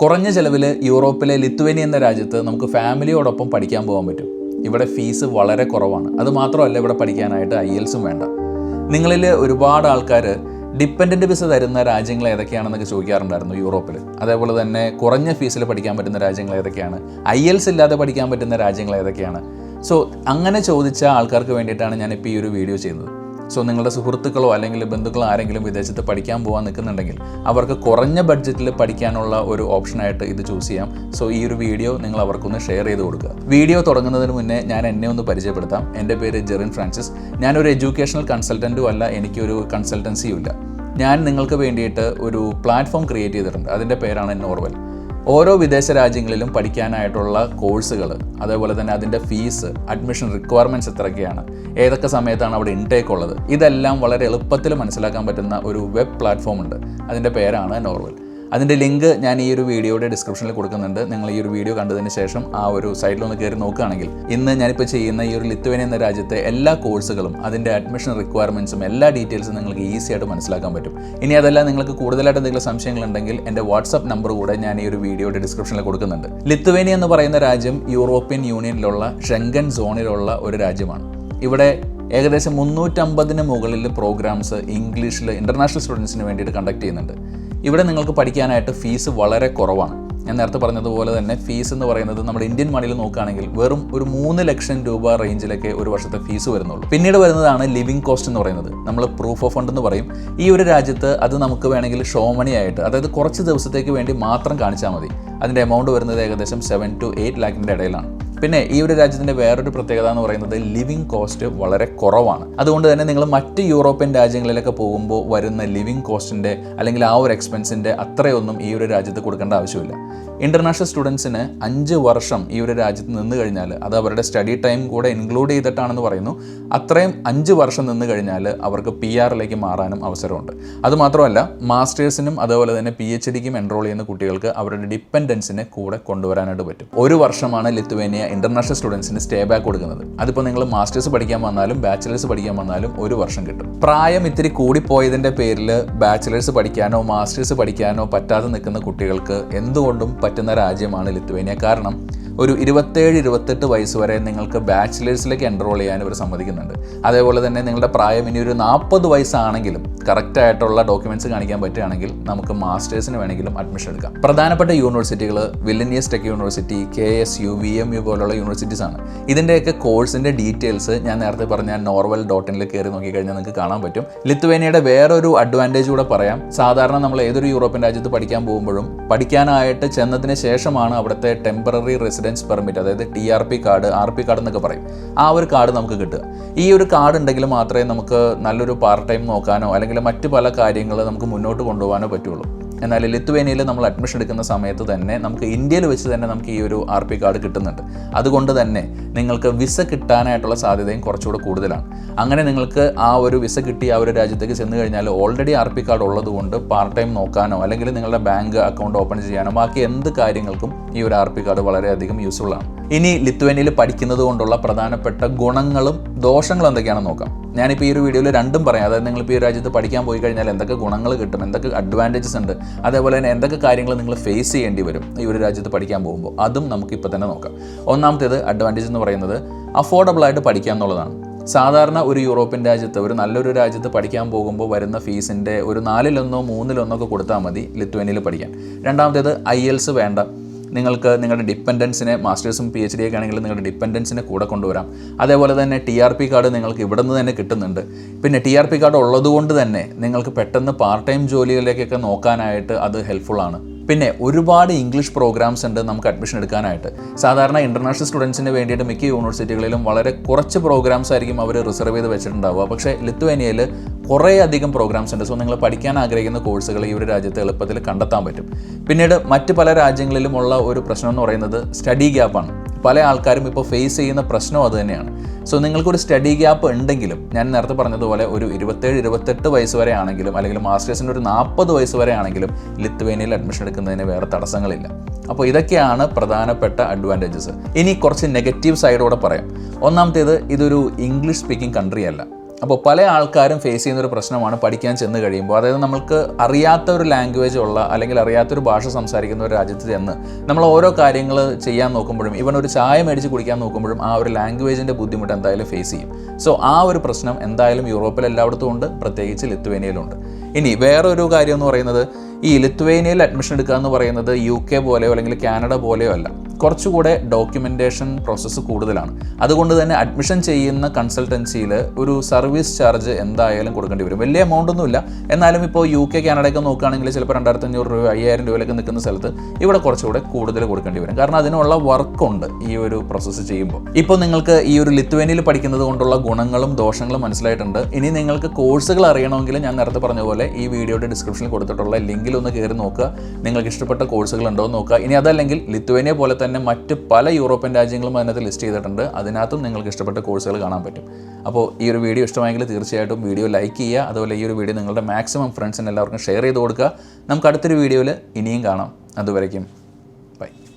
കുറഞ്ഞ ചെലവിൽ യൂറോപ്പിലെ ലിത്വേനിയ എന്ന രാജ്യത്ത് നമുക്ക് ഫാമിലിയോടൊപ്പം പഠിക്കാൻ പോകാൻ പറ്റും. ഇവിടെ ഫീസ് വളരെ കുറവാണ്. അതുമാത്രമല്ല, ഇവിടെ പഠിക്കാനായിട്ട് IELTS വേണ്ട. നിങ്ങളിൽ ഒരുപാട് ആൾക്കാർ ഡിപ്പെൻഡൻറ്റ് വിസ തരുന്ന രാജ്യങ്ങൾ ഏതൊക്കെയാണെന്നൊക്കെ ചോദിക്കാറുണ്ടായിരുന്നു യൂറോപ്പിൽ. അതേപോലെ തന്നെ കുറഞ്ഞ ഫീസിൽ പഠിക്കാൻ പറ്റുന്ന രാജ്യങ്ങൾ ഏതൊക്കെയാണ്, IELTS ഇല്ലാതെ പഠിക്കാൻ പറ്റുന്ന രാജ്യങ്ങൾ ഏതൊക്കെയാണ്. സോ അങ്ങനെ ചോദിച്ച ആൾക്കാർക്ക് വേണ്ടിയിട്ടാണ് ഞാനിപ്പോൾ ഈ ഒരു വീഡിയോ ചെയ്യുന്നത്. സോ നിങ്ങളുടെ സുഹൃത്തുക്കളോ അല്ലെങ്കിൽ ബന്ധുക്കളോ ആരെങ്കിലും വിദേശത്ത് പഠിക്കാൻ പോകാൻ നിൽക്കുന്നുണ്ടെങ്കിൽ അവർക്ക് കുറഞ്ഞ ബഡ്ജറ്റിൽ പഠിക്കാനുള്ള ഒരു ഓപ്ഷനായിട്ട് ഇത് ചൂസ് ചെയ്യാം. സോ ഈ ഒരു വീഡിയോ നിങ്ങൾ അവർക്കൊന്ന് ഷെയർ ചെയ്ത് കൊടുക്കുക. വീഡിയോ തുടങ്ങുന്നതിന് മുന്നേ ഞാൻ എന്നെ ഒന്ന് പരിചയപ്പെടുത്താം. എൻ്റെ പേര് ജെറിൻ ഫ്രാൻസിസ്. ഞാനൊരു എഡ്യൂക്കേഷണൽ കൺസൾട്ടൻറ്റും അല്ല, എനിക്കൊരു കൺസൾട്ടൻസിയും ഇല്ല. ഞാൻ നിങ്ങൾക്ക് വേണ്ടിയിട്ട് ഒരു പ്ലാറ്റ്ഫോം ക്രിയേറ്റ് ചെയ്തിട്ടുണ്ട്. അതിൻ്റെ പേരാണ് നോർവൽ. ഓരോ വിദേശ രാജ്യങ്ങളിലും പഠിക്കാനായിട്ടുള്ള കോഴ്സുകൾ, അതേപോലെ തന്നെ അതിൻ്റെ ഫീസ്, അഡ്മിഷൻ റിക്വയർമെൻറ്റ്സ് എത്രയൊക്കെയാണ്, ഏതൊക്കെ സമയത്താണ് അവിടെ ഇൻടേക്ക് ഉള്ളത്, ഇതെല്ലാം വളരെ എളുപ്പത്തിൽ മനസ്സിലാക്കാൻ പറ്റുന്ന ഒരു വെബ് പ്ലാറ്റ്ഫോം ഉണ്ട്. അതിൻ്റെ പേരാണ് നോർവൽ. അതിൻ്റെ ലിങ്ക് ഞാൻ ഈ ഒരു വീഡിയോയുടെ ഡിസ്ക്രിപ്ഷനിൽ കൊടുക്കുന്നുണ്ട്. നിങ്ങൾ ഈ ഒരു വീഡിയോ കണ്ടതിന് ശേഷം ആ ഒരു സൈറ്റിലൊന്ന് കയറി നോക്കുകയാണെങ്കിൽ ഇന്ന് ഞാനിപ്പോൾ ചെയ്യുന്ന ഈ ഒരു ലിത്വേനിയ എന്ന രാജ്യത്തെ എല്ലാ കോഴ്സുകളും അതിൻ്റെ അഡ്മിഷൻ റിക്വയർമെൻറ്റ്സും എല്ലാ ഡീറ്റെയിൽസും നിങ്ങൾക്ക് ഈസി ആയിട്ട് മനസ്സിലാക്കാൻ പറ്റും. ഇനി അതല്ല, നിങ്ങൾക്ക് കൂടുതലായിട്ട് എന്തെങ്കിലും സംശയങ്ങളുണ്ടെങ്കിൽ എൻ്റെ വാട്സപ്പ് നമ്പർ കൂടെ ഞാൻ ഈ ഒരു വീഡിയോയുടെ ഡിസ്ക്രിപ്ഷനിൽ കൊടുക്കുന്നുണ്ട്. ലിത്വേനിയ എന്ന് പറയുന്ന രാജ്യം യൂറോപ്യൻ യൂണിയനിലുള്ള ഷെങ്കൻ സോണിലുള്ള ഒരു രാജ്യമാണ്. ഇവിടെ ഏകദേശം 350 മുകളിൽ പ്രോഗ്രാംസ് ഇംഗ്ലീഷിൽ ഇൻ്റർനാഷണൽ സ്റ്റുഡൻസിന് വേണ്ടിയിട്ട് കണ്ടക്ട് ചെയ്യുന്നുണ്ട്. ഇവിടെ നിങ്ങൾക്ക് പഠിക്കാനായിട്ട് ഫീസ് വളരെ കുറവാണ്. ഞാൻ നേരത്തെ പറഞ്ഞതുപോലെ തന്നെ ഫീസ് എന്ന് പറയുന്നത് നമ്മുടെ ഇന്ത്യൻ മണിയിൽ നോക്കുകയാണെങ്കിൽ വെറും ഒരു 3 ലക്ഷം രൂപ റേഞ്ചിലൊക്കെ ഒരു വർഷത്തെ ഫീസ് വരുന്നുള്ളൂ. പിന്നീട് വരുന്നതാണ് ലിവിങ് കോസ്റ്റ് എന്ന് പറയുന്നത്. നമ്മൾ പ്രൂഫ് ഓഫ് ഫണ്ട് എന്ന് പറയും. ഈ ഒരു രാജ്യത്ത് അത് നമുക്ക് വേണമെങ്കിൽ ഷോ മണി ആയിട്ട്, അതായത് കുറച്ച് ദിവസത്തേക്ക് വേണ്ടി മാത്രം കാണിച്ചാൽ മതി. അതിൻ്റെ എമൗണ്ട് വരുന്നത് ഏകദേശം 7 to 8 ലാഖിൻ്റെ ഇടയിലാണ്. പിന്നെ ഈ ഒരു രാജ്യത്തിൻ്റെ വേറൊരു പ്രത്യേകത എന്ന് പറയുന്നത് ലിവിങ് കോസ്റ്റ് വളരെ കുറവാണ്. അതുകൊണ്ട് തന്നെ നിങ്ങൾ മറ്റ് യൂറോപ്യൻ രാജ്യങ്ങളിലൊക്കെ പോകുമ്പോൾ വരുന്ന ലിവിങ് കോസ്റ്റിൻ്റെ അല്ലെങ്കിൽ ആ ഒരു എക്സ്പെൻസിൻ്റെ അത്രയൊന്നും ഈ ഒരു രാജ്യത്ത് കൊടുക്കേണ്ട ആവശ്യമില്ല. ഇൻ്റർനാഷണൽ സ്റ്റുഡൻസിന് 5 വർഷം ഈ ഒരു രാജ്യത്ത് നിന്ന് കഴിഞ്ഞാൽ, അത് അവരുടെ സ്റ്റഡി ടൈം കൂടെ ഇൻക്ലൂഡ് ചെയ്തിട്ടാണെന്ന് പറയുന്നു, അത്രയും 5 വർഷം നിന്ന് കഴിഞ്ഞാൽ അവർക്ക് PR മാറാനും അവസരമുണ്ട്. അതുമാത്രമല്ല, മാസ്റ്റേഴ്സിനും അതുപോലെ തന്നെ PhDക്കും എൻറോൾ ചെയ്യുന്ന കുട്ടികൾക്ക് അവരുടെ ഡിപ്പെൻഡൻസിനെ കൂടെ കൊണ്ടുവരാനായിട്ട് പറ്റും. 1 വർഷമാണ് ലിത്വേനിയ ഇന്റർനാഷണൽ സ്റ്റുഡൻസിന് സ്റ്റേ ബാക്ക് കൊടുക്കുന്നത്. അതിപ്പോൾ നിങ്ങൾ മാസ്റ്റേഴ്സ് പഠിക്കാൻ വന്നാലും ബാച്ചിലേഴ്സ് പഠിക്കാൻ വന്നാലും 1 വർഷം കിട്ടും. പ്രായം ഇത്തിരി കൂടിപ്പോയതിൻ്റെ പേരിൽ ബാച്ചിലേഴ്സ് പഠിക്കാനോ മാസ്റ്റേഴ്സ് പഠിക്കാനോ പറ്റാതെ നിൽക്കുന്ന കുട്ടികൾക്ക് എന്തുകൊണ്ടും പറ്റുന്ന രാജ്യമാണ് ലിത്വേനിയ. കാരണം ഒരു 27-28 വയസ്സ് വരെ നിങ്ങൾക്ക് ബാച്ചിലേഴ്സിലേക്ക് എൻറോൾ ചെയ്യാൻ ഇവർ സമ്മതിക്കുന്നുണ്ട്. അതേപോലെ തന്നെ നിങ്ങളുടെ പ്രായം ഇനി ഒരു 40 വയസ്സാണെങ്കിലും കറക്റ്റായിട്ടുള്ള ഡോക്യുമെൻറ്റ്സ് കാണിക്കാൻ പറ്റുകയാണെങ്കിൽ നമുക്ക് മാസ്റ്റേഴ്സിന് വേണമെങ്കിലും അഡ്മിഷൻ എടുക്കാം. പ്രധാനപ്പെട്ട യൂണിവേഴ്സിറ്റികൾ വില്നിയസ് ടെക് യൂണിവേഴ്സിറ്റി, KSU, VMU പോലുള്ള യൂണിവേഴ്സിറ്റീസ് ആണ്. ഇതിൻ്റെയൊക്കെ കോഴ്സിൻ്റെ ഡീറ്റെയിൽസ് ഞാൻ നേരത്തെ പറഞ്ഞ norwal.in കയറി നോക്കിക്കഴിഞ്ഞാൽ നിങ്ങൾക്ക് കാണാൻ പറ്റും. ലിത്വേനിയയുടെ വേറൊരു അഡ്വാൻറ്റേജ് കൂടെ പറയാം. സാധാരണ നമ്മൾ ഏതൊരു യൂറോപ്യൻ രാജ്യത്ത് പഠിക്കാൻ പോകുമ്പോഴും പഠിക്കാനായിട്ട് ചെന്നതിന് ശേഷമാണ് അവിടുത്തെ ടെമ്പററി റെസിഡൻസ് പെർമിറ്റ്, അതായത് TRP കാർഡ്, RP കാർഡ് എന്നൊക്കെ പറയും, ആ ഒരു കാർഡ് നമുക്ക് കിട്ടുക. ഈ ഒരു കാർഡ് ഉണ്ടെങ്കിൽ മാത്രമേ നമുക്ക് നല്ലൊരു പാർട്ട് ടൈം നോക്കാനോ അല്ലെങ്കിൽ മറ്റ് പല കാര്യങ്ങൾ നമുക്ക് മുന്നോട്ട് കൊണ്ടുപോകാനോ പറ്റുള്ളൂ. എന്നാൽ ലിത്വേനിയയിൽ നമ്മൾ അഡ്മിഷൻ എടുക്കുന്ന സമയത്ത് തന്നെ നമുക്ക് ഇന്ത്യയിൽ വെച്ച് തന്നെ നമുക്ക് ഈ ഒരു RP കാർഡ് കിട്ടുന്നുണ്ട്. അതുകൊണ്ട് തന്നെ നിങ്ങൾക്ക് വിസ കിട്ടാനായിട്ടുള്ള സാധ്യതയും കുറച്ചുകൂടെ കൂടുതലാണ്. അങ്ങനെ നിങ്ങൾക്ക് ആ ഒരു വിസ കിട്ടി ആ ഒരു രാജ്യത്തേക്ക് ചെന്ന് കഴിഞ്ഞാൽ ഓൾറെഡി RP കാർഡ് ഉള്ളതുകൊണ്ട് പാർട്ട് ടൈം നോക്കാനോ അല്ലെങ്കിൽ നിങ്ങളുടെ ബാങ്ക് അക്കൗണ്ട് ഓപ്പൺ ചെയ്യാനോ ബാക്കി എന്ത് കാര്യങ്ങൾക്കും ഈ ഒരു RP കാർഡ് വളരെയധികം യൂസ്ഫുൾ ആണ്. ഇനി ലിത്വേനിയയിൽ പഠിക്കുന്നത് കൊണ്ടുള്ള പ്രധാനപ്പെട്ട ഗുണങ്ങളും ദോഷങ്ങളും എന്തൊക്കെയാണെന്ന് നോക്കാം. ഞാനിപ്പോൾ ഈ ഒരു വീഡിയോയിൽ രണ്ടും പറയാം. അതായത് നിങ്ങളിപ്പോൾ ഈ രാജ്യത്ത് പഠിക്കാൻ പോയി കഴിഞ്ഞാൽ എന്തൊക്കെ ഗുണങ്ങൾ കിട്ടും, എന്തൊക്കെ അഡ്വാൻറ്റേജസ് ഉണ്ട്, അതേപോലെ തന്നെ എന്തൊക്കെ കാര്യങ്ങൾ നിങ്ങൾ ഫേസ് ചെയ്യേണ്ടി വരും ഈ ഒരു രാജ്യത്ത് പഠിക്കാൻ പോകുമ്പോൾ, അതും നമുക്കിപ്പോൾ തന്നെ നോക്കാം. ഒന്നാമത്തേത് അഡ്വാൻറ്റേജ് എന്ന് പറയുന്നത് അഫോർഡബിളായിട്ട് പഠിക്കുക എന്നുള്ളതാണ്. സാധാരണ ഒരു യൂറോപ്യൻ രാജ്യത്ത്, ഒരു നല്ലൊരു രാജ്യത്ത് പഠിക്കാൻ പോകുമ്പോൾ വരുന്ന ഫീസിൻ്റെ ഒരു 4-1 3-1 ഒക്കെ കൊടുത്താൽ മതി ലിത്വേനിയയിൽ പഠിക്കാൻ. രണ്ടാമത്തേത് IELTS വേണ്ട. നിങ്ങൾക്ക് നിങ്ങളുടെ ഡിപ്പെൻഡൻസിനെ, മാസ്റ്റേഴ്സും PhD ഒക്കെ ആണെങ്കിൽ നിങ്ങളുടെ ഡിപ്പെൻഡൻസിനെ കൂടെ കൊണ്ടുവരാം. അതേപോലെ തന്നെ TRP കാർഡ് നിങ്ങൾക്ക് ഇവിടെ നിന്ന് തന്നെ കിട്ടുന്നുണ്ട്. പിന്നെ TRP കാർഡ് ഉള്ളതുകൊണ്ട് തന്നെ നിങ്ങൾക്ക് പെട്ടെന്ന് പാർട്ട് ടൈം ജോലികളിലേക്കൊക്കെ നോക്കാനായിട്ട് അത് ഹെൽപ്ഫുള്ളാണ്. പിന്നെ ഒരുപാട് ഇംഗ്ലീഷ് പ്രോഗ്രാംസ് ഉണ്ട് നമുക്ക് അഡ്മിഷൻ എടുക്കാനായിട്ട്. സാധാരണ ഇൻ്റർനാഷണൽ സ്റ്റുഡൻസിന് വേണ്ടിയിട്ട് മിക്ക യൂണിവേഴ്സിറ്റികളിലും വളരെ കുറച്ച് പ്രോഗ്രാംസ് ആയിരിക്കും അവർ റിസർവ് ചെയ്ത് വെച്ചിട്ടുണ്ടാവുക. പക്ഷേ ലിത്വേനിയയിൽ കുറേ അധികം പ്രോഗ്രാംസ് ഉണ്ട്. സോ നിങ്ങൾ പഠിക്കാൻ ആഗ്രഹിക്കുന്ന കോഴ്സുകൾ ഈ ഒരു രാജ്യത്ത് എളുപ്പത്തിൽ കണ്ടെത്താൻ പറ്റും. പിന്നീട് മറ്റ് പല രാജ്യങ്ങളിലുമുള്ള ഒരു പ്രശ്നം എന്ന് പറയുന്നത് സ്റ്റഡി ഗ്യാപ്പാണ്. പല ആൾക്കാരും ഇപ്പോൾ ഫേസ് ചെയ്യുന്ന പ്രശ്നം അത് തന്നെയാണ്. സോ നിങ്ങൾക്കൊരു സ്റ്റഡി ഗ്യാപ്പ് ഉണ്ടെങ്കിലും, ഞാൻ നേരത്തെ പറഞ്ഞതുപോലെ ഒരു 27-28 വയസ്സ് വരെ ആണെങ്കിലും അല്ലെങ്കിൽ മാസ്റ്റേഴ്സിൻ്റെ ഒരു 40 വയസ്സ് വരെ ആണെങ്കിലും ലിത്വേനിയയിൽ അഡ്മിഷൻ എടുക്കുന്നതിന് വേറെ തടസ്സങ്ങളില്ല. അപ്പോൾ ഇതൊക്കെയാണ് പ്രധാനപ്പെട്ട അഡ്വാൻറ്റേജസ്. ഇനി കുറച്ച് നെഗറ്റീവ് സൈഡോടെ പറയാം. ഒന്നാമത്തേത്, ഇതൊരു ഇംഗ്ലീഷ് സ്പീക്കിംഗ് കൺട്രി അല്ല. അപ്പോൾ പല ആൾക്കാരും ഫേസ് ചെയ്യുന്നൊരു പ്രശ്നമാണ് പഠിക്കാൻ ചെന്ന് കഴിയുമ്പോൾ. അതായത് നമ്മൾക്ക് അറിയാത്ത ഒരു ലാംഗ്വേജ് ഉള്ള അല്ലെങ്കിൽ അറിയാത്തൊരു ഭാഷ സംസാരിക്കുന്ന ഒരു രാജ്യത്ത് ചെന്ന് നമ്മൾ ഓരോ കാര്യങ്ങൾ ചെയ്യാൻ നോക്കുമ്പോഴും ഇവൻ ഒരു ചായ മേടിച്ച് കുടിക്കാൻ നോക്കുമ്പോഴും ആ ഒരു ലാംഗ്വേജിൻ്റെ ബുദ്ധിമുട്ട് എന്തായാലും ഫേസ് ചെയ്യും. സോ ആ ഒരു പ്രശ്നം എന്തായാലും യൂറോപ്പിൽ എല്ലായിടത്തും ഉണ്ട്, പ്രത്യേകിച്ച് ലിത്വേനിയയിലുണ്ട്. ഇനി വേറൊരു കാര്യം എന്ന് പറയുന്നത്, ഈ ലിത്വേനിയയിൽ അഡ്മിഷൻ എടുക്കുക എന്ന് പറയുന്നത് UK പോലെയോ അല്ലെങ്കിൽ കാനഡ പോലെയോ അല്ല. കുറച്ചുകൂടെ ഡോക്യുമെൻറ്റേഷൻ പ്രോസസ്സ് കൂടുതലാണ്. അതുകൊണ്ട് തന്നെ അഡ്മിഷൻ ചെയ്യുന്ന കൺസൾട്ടൻസിയിൽ ഒരു സർവീസ് ചാർജ് എന്തായാലും കൊടുക്കേണ്ടി വരും. വലിയ എമൗണ്ട് ഒന്നുമില്ല, എന്നാലും ഇപ്പോൾ UK കാനഡയൊക്കെ നോക്കുകയാണെങ്കിൽ ചിലപ്പോൾ 2500 രൂപ 5000 രൂപയിലൊക്കെ നിൽക്കുന്ന സ്ഥലത്ത് ഇവിടെ കുറച്ചുകൂടെ കൂടുതൽ കൊടുക്കേണ്ടി വരും. കാരണം അതിനുള്ള വർക്കുണ്ട് ഈ ഒരു പ്രോസസ്സ് ചെയ്യുമ്പോൾ. ഇപ്പോൾ നിങ്ങൾക്ക് ഈ ഒരു ലിത്വേനിയയിൽ പഠിക്കുന്നത് കൊണ്ടുള്ള ഗുണങ്ങളും ദോഷങ്ങളും മനസ്സിലായിട്ടുണ്ട്. ഇനി നിങ്ങൾക്ക് കോഴ്സുകൾ അറിയണമെങ്കിൽ ഞാൻ നേരത്തെ പറഞ്ഞ പോലെ ഈ വീഡിയോയുടെ ഡിസ്ക്രിപ്ഷനിൽ കൊടുത്തിട്ടുള്ള ലിങ്കിൽ ഒന്ന് കയറി നോക്കുക. നിങ്ങൾക്ക് ഇഷ്ടപ്പെട്ട കോഴ്സുകൾ ഉണ്ടോ എന്ന് നോക്കുക. ഇനി അതല്ലെങ്കിൽ ലിത്വേനിയ പോലെ തന്നെ മറ്റ് പല യൂറോപ്യൻ രാജ്യങ്ങളും അതിനകത്ത് ലിസ്റ്റ് ചെയ്തിട്ടുണ്ട്. അതിനകത്തും നിങ്ങൾക്ക് ഇഷ്ടപ്പെട്ട കോഴ്സുകൾ കാണാൻ പറ്റും. അപ്പോൾ ഈ ഒരു വീഡിയോ ഇഷ്ടമായെങ്കിൽ തീർച്ചയായിട്ടും വീഡിയോ ലൈക്ക് ചെയ്യുക. അതുപോലെ ഈ ഒരു വീഡിയോ നിങ്ങളുടെ മാക്സിമം ഫ്രണ്ട്സിന് എല്ലാവർക്കും ഷെയർ ചെയ്ത് കൊടുക്കുക. നമുക്ക് അടുത്തൊരു വീഡിയോയിൽ ഇനിയും കാണാം. അതുവരയ്ക്കും ബൈ.